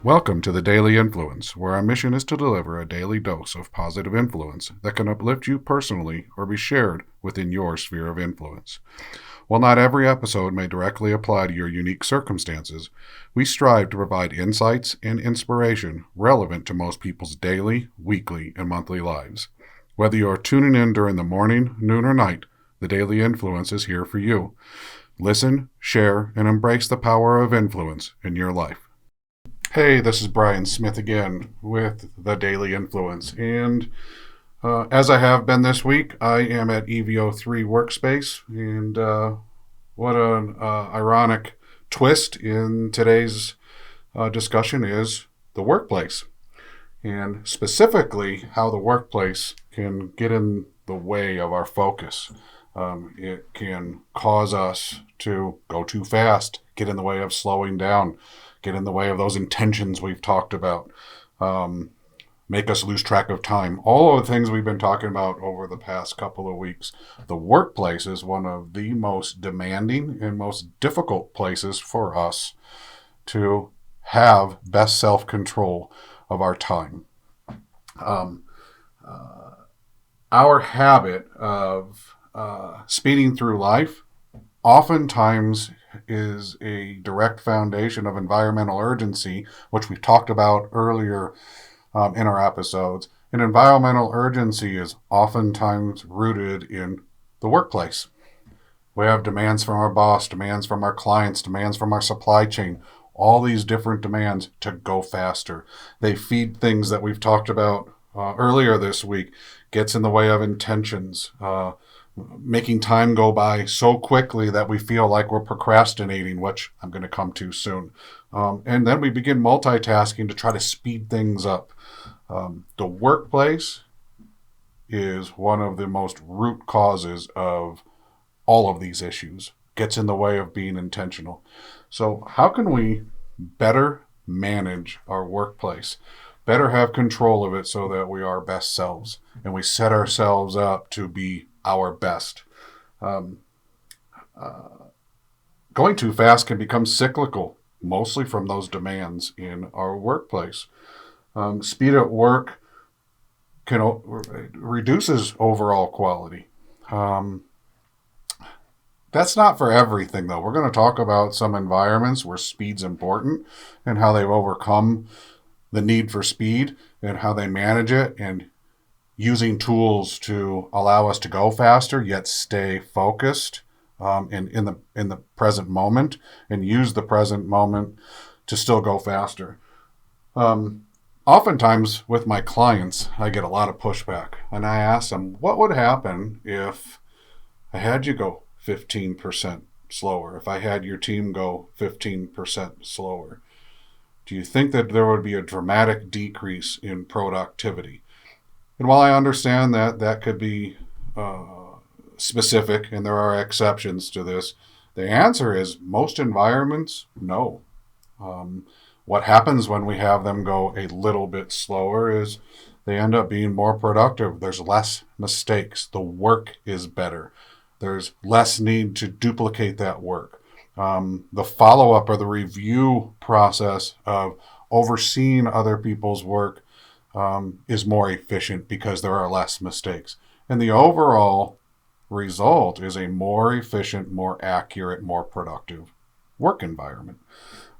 Welcome to the Daily Influence, where our mission is to deliver a daily dose of positive influence that can uplift you personally or be shared within your sphere of influence. While not every episode may directly apply to your unique circumstances, we strive to provide insights and inspiration relevant to most people's daily, weekly, and monthly lives. Whether you are tuning in during the morning, noon, or night, the Daily Influence is here for you. Listen, share, and embrace the power of influence in your life. Hey, this is Brian Smith again with the Daily Influence, and as I have been this week, I am at EVO3 Workspace, and what an ironic twist in today's discussion is the workplace, and specifically how the workplace can get in the way of our focus. It can cause us to go too fast, get in the way of slowing down, get in the way of those intentions we've talked about, make us lose track of time. All of the things we've been talking about over the past couple of weeks. The workplace is one of the most demanding and most difficult places for us to have best self-control of our time. Our habit of speeding through life oftentimes is a direct foundation of environmental urgency, which we've talked about earlier in our episodes. And environmental urgency is oftentimes rooted in the workplace. We have demands from our boss, demands from our clients, demands from our supply chain, all these different demands to go faster. They feed things that we've talked about earlier this week, gets in the way of intentions, making time go by so quickly that we feel like we're procrastinating, which I'm going to come to soon. And then we begin multitasking to try to speed things up. The workplace is one of the most root causes of all of these issues, gets in the way of being intentional. So how can we better manage our workplace, better have control of it so that we are our best selves and we set ourselves up to be our best? Going too fast can become cyclical, mostly from those demands in our workplace. Speed at work reduces overall quality. That's not for everything, though. We're going to talk about some environments where speed's important and how they've overcome the need for speed and how they manage it, and using tools to allow us to go faster yet stay focused in the present moment, and use the present moment to still go faster. Oftentimes with my clients, I get a lot of pushback, and I ask them, what would happen if I had you go 15% slower, if I had your team go 15% slower? Do you think that there would be a dramatic decrease in productivity? And while I understand that that could be specific, and there are exceptions to this, the answer is most environments, no. What happens when we have them go a little bit slower is they end up being more productive. There's less mistakes. The work is better. There's less need to duplicate that work. The follow-up or the review process of overseeing other people's work is more efficient because there are less mistakes. And the overall result is a more efficient, more accurate, more productive work environment.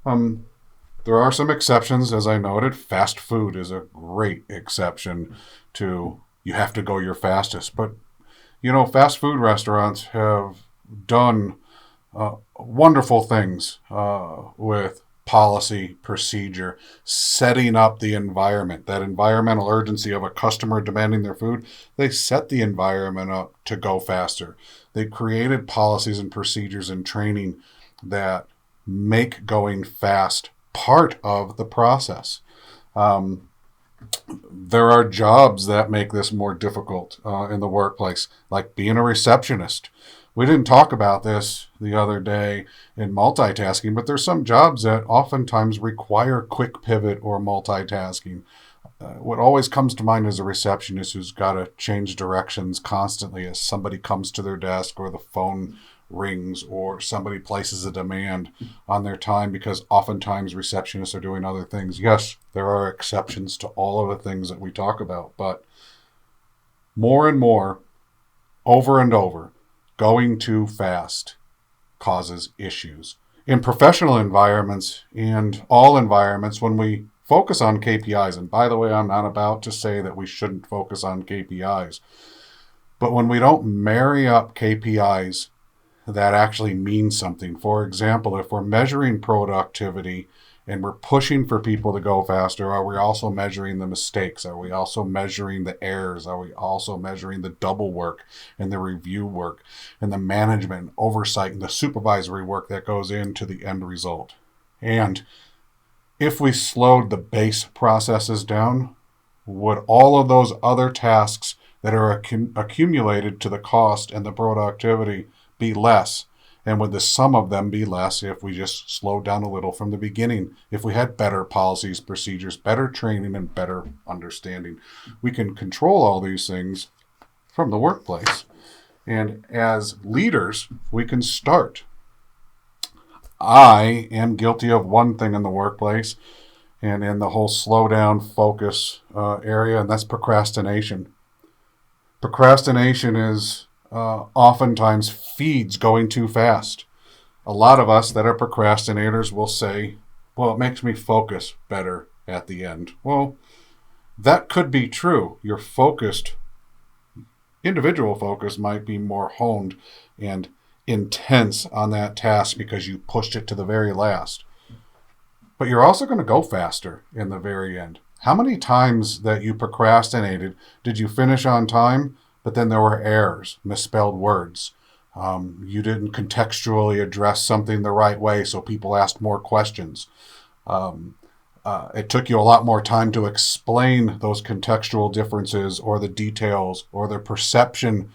There are some exceptions, as I noted. Fast food is a great exception to you have to go your fastest. But, fast food restaurants have done wonderful things with policy, procedure, setting up the environment, that environmental urgency of a customer demanding their food. They set the environment up to go faster. They created policies and procedures and training that make going fast part of the process. There are jobs that make this more difficult in the workplace, like being a receptionist. We didn't talk about this the other day in multitasking, but there's some jobs that oftentimes require quick pivot or multitasking. What always comes to mind is a receptionist who's got to change directions constantly as somebody comes to their desk or the phone rings or somebody places a demand on their time because oftentimes receptionists are doing other things. Yes, there are exceptions to all of the things that we talk about, but more and more, over and over, going too fast causes issues. In professional environments and all environments, when we focus on KPIs, and by the way, I'm not about to say that we shouldn't focus on KPIs, but when we don't marry up KPIs that actually mean something. For example, if we're measuring productivity and we're pushing for people to go faster, are we also measuring the mistakes? Are we also measuring the errors? Are we also measuring the double work and the review work and the management and oversight and the supervisory work that goes into the end result? And if we slowed the base processes down, would all of those other tasks that are accumulated to the cost and the productivity be less? And would the sum of them be less if we just slowed down a little from the beginning? If we had better policies, procedures, better training, and better understanding, we can control all these things from the workplace. And as leaders, we can start. I am guilty of one thing in the workplace and in the whole slow down focus area, and that's procrastination. Procrastination is oftentimes feeds going too fast. A lot of us that are procrastinators will say, well, it makes me focus better at the end. Well, that could be true. Your individual focus might be more honed and intense on that task because you pushed it to the very last. But you're also going to go faster in the very end. How many times that you procrastinated did you finish on time, but then there were errors, misspelled words? You didn't contextually address something the right way, so people asked more questions. It took you a lot more time to explain those contextual differences or the details or the perception,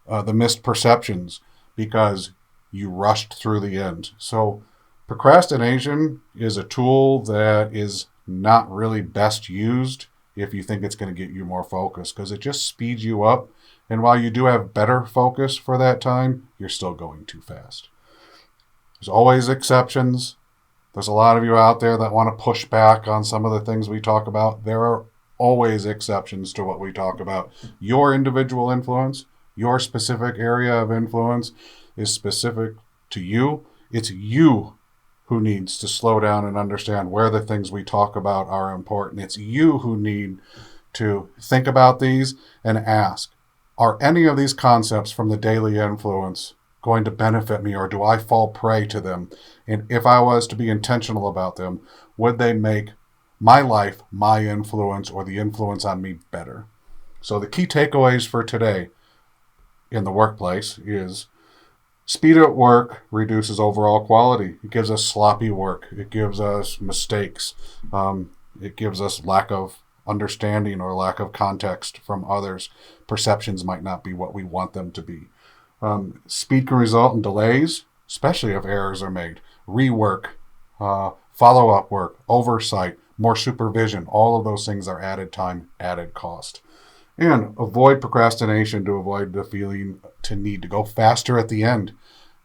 the missed perceptions, because you rushed through the end. So procrastination is a tool that is not really best used if you think it's going to get you more focus, because it just speeds you up. And while you do have better focus for that time, you're still going too fast. There's always exceptions. There's a lot of you out there that want to push back on some of the things we talk about. There are always exceptions to what we talk about. Your individual influence, your specific area of influence is specific to you. It's you who needs to slow down and understand where the things we talk about are important. It's you who need to think about these and ask, are any of these concepts from the daily influence going to benefit me, or do I fall prey to them? And if I was to be intentional about them, would they make my life, my influence, or the influence on me better? So the key takeaways for today in the workplace is speed at work reduces overall quality. It gives us sloppy work. It gives us mistakes. It gives us lack of understanding or lack of context from others. Perceptions might not be what we want them to be. Speed can result in delays, especially if errors are made. Rework, follow-up work, oversight, more supervision. All of those things are added time, added cost. And avoid procrastination to avoid the feeling to need to go faster at the end.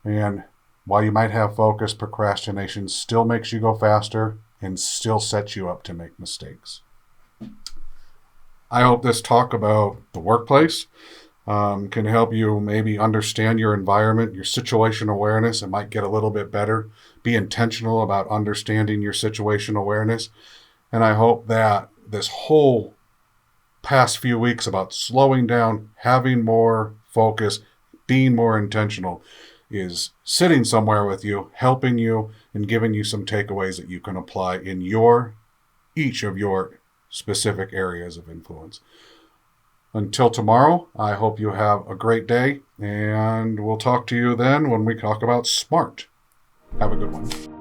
And while you might have focus, procrastination still makes you go faster and still sets you up to make mistakes. I hope this talk about the workplace can help you maybe understand your environment, your situation awareness. It might get a little bit better. Be intentional about understanding your situation awareness. And I hope that this whole past few weeks about slowing down, having more focus, being more intentional is sitting somewhere with you, helping you, and giving you some takeaways that you can apply in each of your specific areas of influence. Until tomorrow, I hope you have a great day, and we'll talk to you then when we talk about SMART. Have a good one.